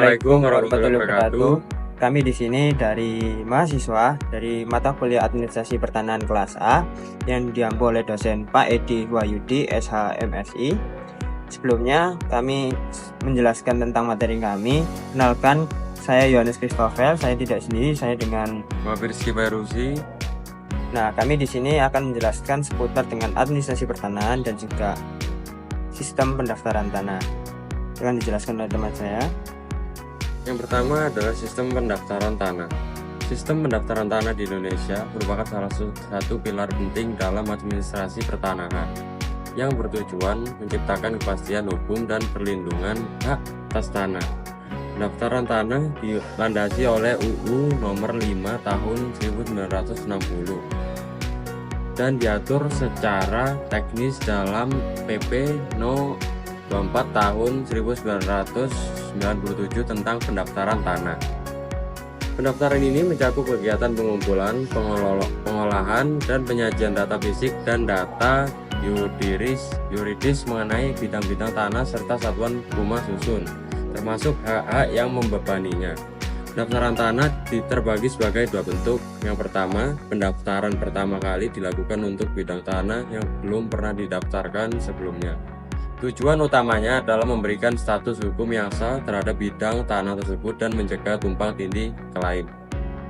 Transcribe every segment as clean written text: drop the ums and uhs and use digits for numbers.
Assalamualaikum warahmatullahi wabarakatuh. Kami di sini dari mahasiswa dari mata kuliah Administrasi Pertanahan kelas A yang diampu oleh dosen Pak Edi Wahyudi SHMSI. Sebelumnya kami menjelaskan tentang materi kami. Kenalkan, saya Yohanes Christopher. Saya tidak sendiri, saya dengan Muhammad Rizky Bayrusi. Nah, kami di sini akan menjelaskan seputar dengan administrasi pertanahan dan juga sistem pendaftaran tanah. Akan dijelaskan oleh teman saya. Yang pertama adalah sistem pendaftaran tanah. Sistem pendaftaran tanah di Indonesia merupakan salah satu pilar penting dalam administrasi pertanahan yang bertujuan menciptakan kepastian hukum dan perlindungan hak atas tanah. Pendaftaran tanah dilandasi oleh UU Nomor 5 Tahun 1960 dan diatur secara teknis dalam PP No. 24 Tahun 1997 tentang pendaftaran tanah. Pendaftaran ini mencakup kegiatan pengumpulan, pengolahan, dan penyajian data fisik dan data yuridis mengenai bidang-bidang tanah serta satuan rumah susun, termasuk hak-hak yang membebaninya. Pendaftaran tanah terbagi sebagai dua bentuk. Yang pertama, pendaftaran pertama kali dilakukan untuk bidang tanah yang belum pernah didaftarkan sebelumnya. Tujuan utamanya adalah memberikan status hukum yang sah terhadap bidang tanah tersebut dan mencegah tumpang tindih klaim.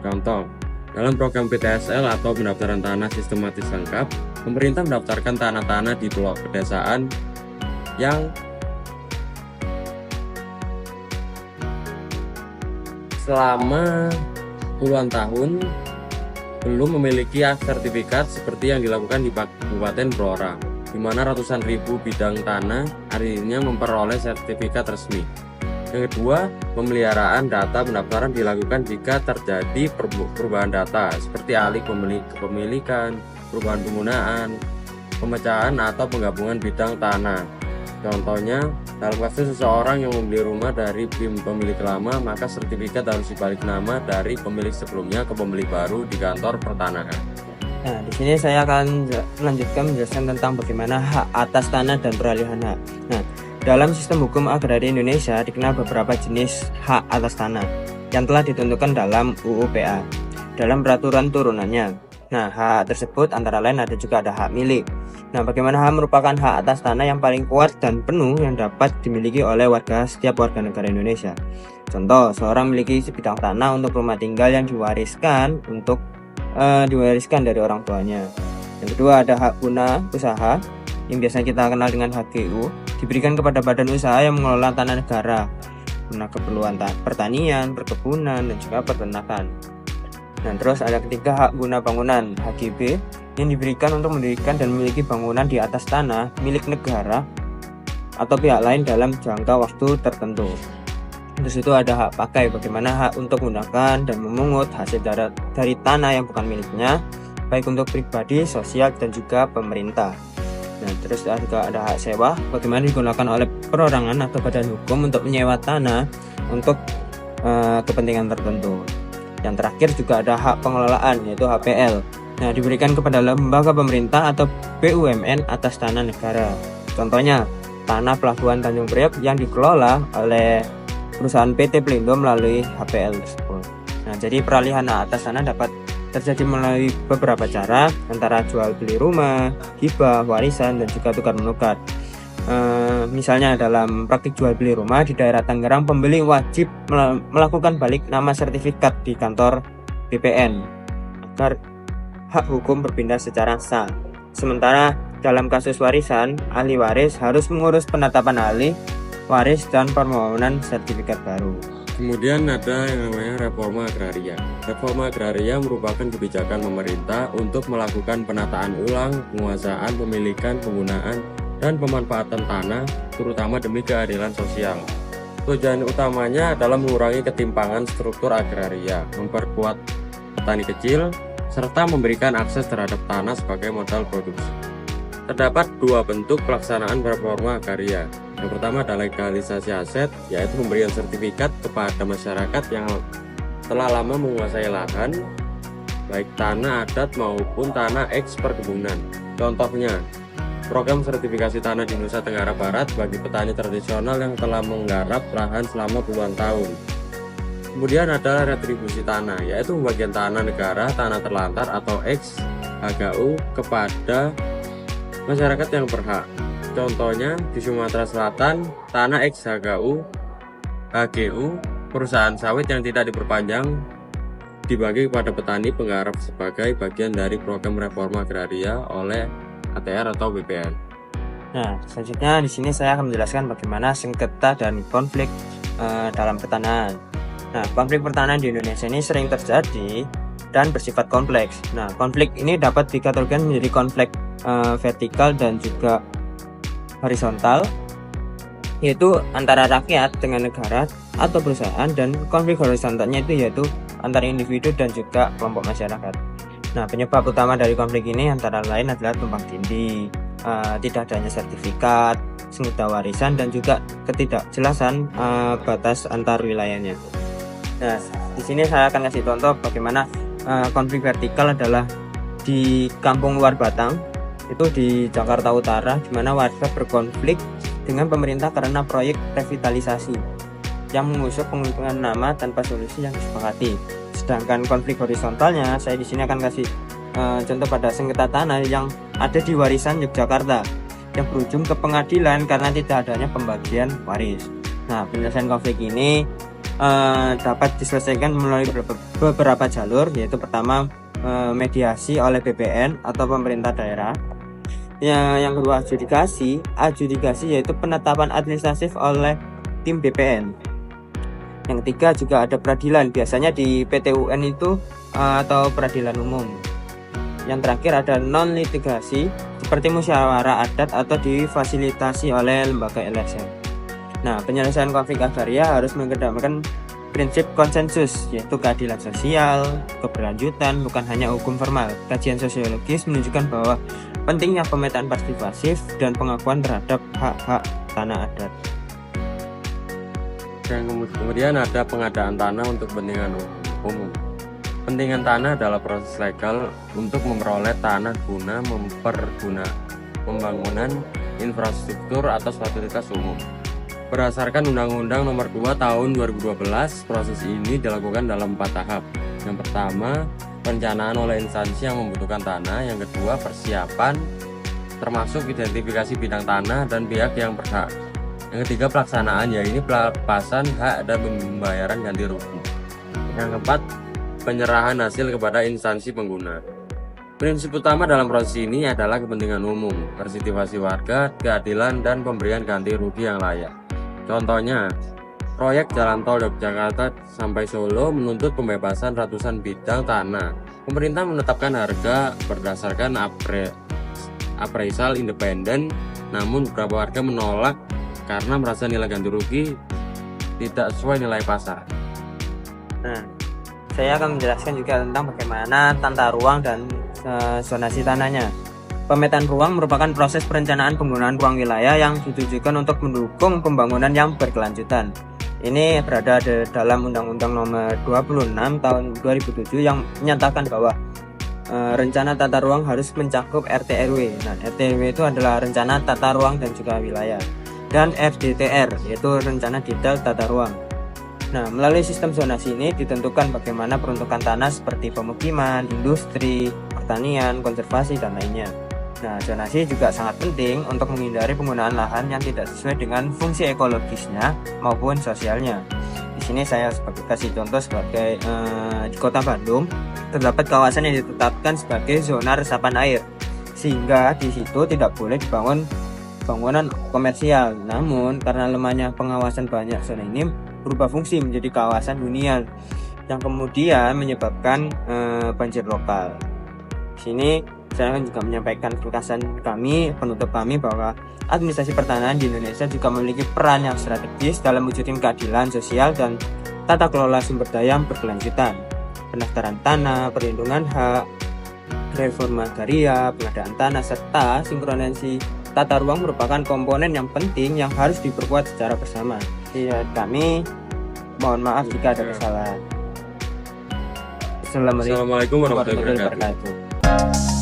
Contoh, dalam program PTSL atau pendaftaran tanah sistematis lengkap, pemerintah mendaftarkan tanah-tanah di pulau pedesaan yang selama puluhan tahun belum memiliki sertifikat seperti yang dilakukan di Kabupaten Blora, di mana ratusan ribu bidang tanah akhirnya memperoleh sertifikat resmi. Yang kedua, pemeliharaan data pendaftaran dilakukan jika terjadi perubahan data seperti alih kepemilikan, perubahan penggunaan, pemecahan atau penggabungan bidang tanah. Contohnya, dalam kasus seseorang yang membeli rumah dari pemilik lama, maka sertifikat harus dibalik nama dari pemilik sebelumnya ke pemilik baru di kantor pertanahan. Nah, di sini saya akan melanjutkan menjelaskan tentang bagaimana hak atas tanah dan peralihan hak. Nah, dalam sistem hukum agraria Indonesia dikenal beberapa jenis hak atas tanah yang telah ditentukan dalam UU PA dalam peraturan turunannya. Nah, hak tersebut antara lain ada hak milik. Nah, bagaimana hak merupakan hak atas tanah yang paling kuat dan penuh yang dapat dimiliki oleh setiap warga negara Indonesia. Contoh, seorang memiliki sebidang tanah untuk rumah tinggal yang diwariskan dari orang tuanya. Yang kedua ada hak guna usaha yang biasa kita kenal dengan HGU, diberikan kepada badan usaha yang mengelola tanah negara guna keperluan pertanian, perkebunan, dan juga peternakan. Dan terus ada ketiga hak guna bangunan HGB yang diberikan untuk mendirikan dan memiliki bangunan di atas tanah milik negara atau pihak lain dalam jangka waktu tertentu. Terus itu ada hak pakai, bagaimana hak untuk menggunakan dan memungut hasil dari tanah yang bukan miliknya, baik untuk pribadi, sosial, dan juga pemerintah. Nah, terus juga ada hak sewa, bagaimana digunakan oleh perorangan atau badan hukum untuk menyewa tanah untuk kepentingan tertentu. Yang terakhir juga ada hak pengelolaan, yaitu HPL. Nah, diberikan kepada lembaga pemerintah atau BUMN atas tanah negara. Contohnya, tanah pelabuhan Tanjung Priok yang dikelola oleh perusahaan PT Pelindo melalui HPL tersebut. Nah, jadi peralihan atas tanah dapat terjadi melalui beberapa cara, antara jual beli rumah, hibah, warisan, dan juga tukar menukar. Misalnya dalam praktik jual beli rumah di daerah Tangerang, pembeli wajib melakukan balik nama sertifikat di kantor BPN agar hak hukum berpindah secara sah. Sementara dalam kasus warisan, ahli waris harus mengurus penetapan ahli waris dan permohonan sertifikat baru. Kemudian ada yang namanya reforma agraria. Reforma agraria merupakan kebijakan pemerintah untuk melakukan penataan ulang, penguasaan, pemilikan, penggunaan, dan pemanfaatan tanah, terutama demi keadilan sosial. Tujuan utamanya adalah mengurangi ketimpangan struktur agraria, memperkuat petani kecil, serta memberikan akses terhadap tanah sebagai modal produksi. Terdapat dua bentuk pelaksanaan reforma agraria. Yang pertama adalah legalisasi aset, yaitu pemberian sertifikat kepada masyarakat yang telah lama menguasai lahan, baik tanah adat maupun tanah eks perkebunan. Contohnya, program sertifikasi tanah di Nusa Tenggara Barat bagi petani tradisional yang telah menggarap lahan selama puluhan tahun. Kemudian ada retribusi tanah, yaitu pembagian tanah negara, tanah terlantar atau ex-HGU kepada masyarakat yang berhak. Contohnya di Sumatera Selatan, tanah ex-HGU, perusahaan sawit yang tidak diperpanjang dibagi kepada petani penggarap sebagai bagian dari program reforma agraria oleh ATR atau BPN. Nah, selanjutnya di sini saya akan menjelaskan bagaimana sengketa dan konflik dalam pertanahan. Nah, konflik pertanahan di Indonesia ini sering terjadi dan bersifat kompleks. Nah, konflik ini dapat dikategorikan menjadi konflik vertikal dan juga horizontal, yaitu antara rakyat dengan negara atau perusahaan, dan konflik horizontalnya itu yaitu antara individu dan juga kelompok masyarakat. Nah, penyebab utama dari konflik ini antara lain adalah tumpang tindih, tidak adanya sertifikat, sengketa warisan, dan juga ketidakjelasan batas antar wilayahnya. Nah, di sini saya akan kasih contoh bagaimana konflik vertikal adalah di Kampung Luar Batang, itu di Jakarta Utara, di mana warga berkonflik dengan pemerintah karena proyek revitalisasi yang mengusung pengusungan nama tanpa solusi yang disepakati. Sedangkan konflik horizontalnya, saya di sini akan kasih contoh pada sengketa tanah yang ada di warisan Yogyakarta yang berujung ke pengadilan karena tidak adanya pembagian waris. Nah, penyelesaian konflik ini dapat diselesaikan melalui beberapa jalur, yaitu pertama mediasi oleh BPN atau pemerintah daerah. Yang kedua adjudikasi yaitu penetapan administratif oleh tim BPN. Yang ketiga juga ada peradilan, biasanya di PT UN itu atau peradilan umum. Yang terakhir ada non litigasi seperti musyawarah adat atau difasilitasi oleh lembaga LSM. Nah, penyelesaian konflik agraria harus mengedepankan prinsip konsensus, yaitu keadilan sosial, keberlanjutan, bukan hanya hukum formal. Kajian sosiologis menunjukkan bahwa pentingnya pemetaan partisipatif dan pengakuan terhadap hak-hak tanah adat. Dan kemudian ada pengadaan tanah untuk kepentingan umum. Pentingan tanah adalah proses legal untuk memperoleh tanah guna pembangunan infrastruktur atau fasilitas umum. Berdasarkan Undang-Undang Nomor 2 Tahun 2012, proses ini dilakukan dalam 4 tahap. Yang pertama, perencanaan oleh instansi yang membutuhkan tanah. Yang kedua, persiapan termasuk identifikasi bidang tanah dan pihak yang berhak. Yang ketiga, pelaksanaan, yaitu pelepasan hak dan pembayaran ganti rugi. Yang keempat, penyerahan hasil kepada instansi pengguna. Prinsip utama dalam proses ini adalah kepentingan umum, partisipasi warga, keadilan, dan pemberian ganti rugi yang layak. Contohnya, proyek jalan tol Yogyakarta sampai Solo menuntut pembebasan ratusan bidang tanah. Pemerintah menetapkan harga berdasarkan appraisal independen, namun beberapa warga menolak karena merasa nilai ganti rugi tidak sesuai nilai pasar. Nah, saya akan menjelaskan juga tentang bagaimana tata ruang dan zonasi tanahnya. Pemetaan ruang merupakan proses perencanaan penggunaan ruang wilayah yang ditujukan untuk mendukung pembangunan yang berkelanjutan. Ini berada di dalam Undang-Undang Nomor 26 Tahun 2007 yang menyatakan bahwa rencana tata ruang harus mencakup RT/RW. Nah, RT/RW itu adalah rencana tata ruang dan juga wilayah. Dan RDTR, yaitu rencana detail tata ruang. Nah, melalui sistem zonasi ini ditentukan bagaimana peruntukan tanah seperti pemukiman, industri, pertanian, konservasi, dan lainnya. Nah, zonasi juga sangat penting untuk menghindari penggunaan lahan yang tidak sesuai dengan fungsi ekologisnya maupun sosialnya. Di sini saya kasih contoh sebagai di Kota Bandung terdapat kawasan yang ditetapkan sebagai zona resapan air, sehingga di situ tidak boleh dibangun bangunan komersial. Namun karena lemahnya pengawasan, banyak zona ini berubah fungsi menjadi kawasan hunian yang kemudian menyebabkan banjir lokal. Di sini saya akan juga menyampaikan keresahan kami, penutup kami, bahwa administrasi pertanahan di Indonesia juga memiliki peran yang strategis dalam mewujudkan keadilan sosial dan tata kelola sumber daya berkelanjutan. Pendaftaran tanah, perlindungan hak, reforma agraria, pengadaan tanah, serta sinkronisasi tata ruang merupakan komponen yang penting yang harus diperkuat secara bersama. Kami mohon maaf jika ada kesalahan. Assalamualaikum Assalamualaikum warahmatullahi wabarakatuh.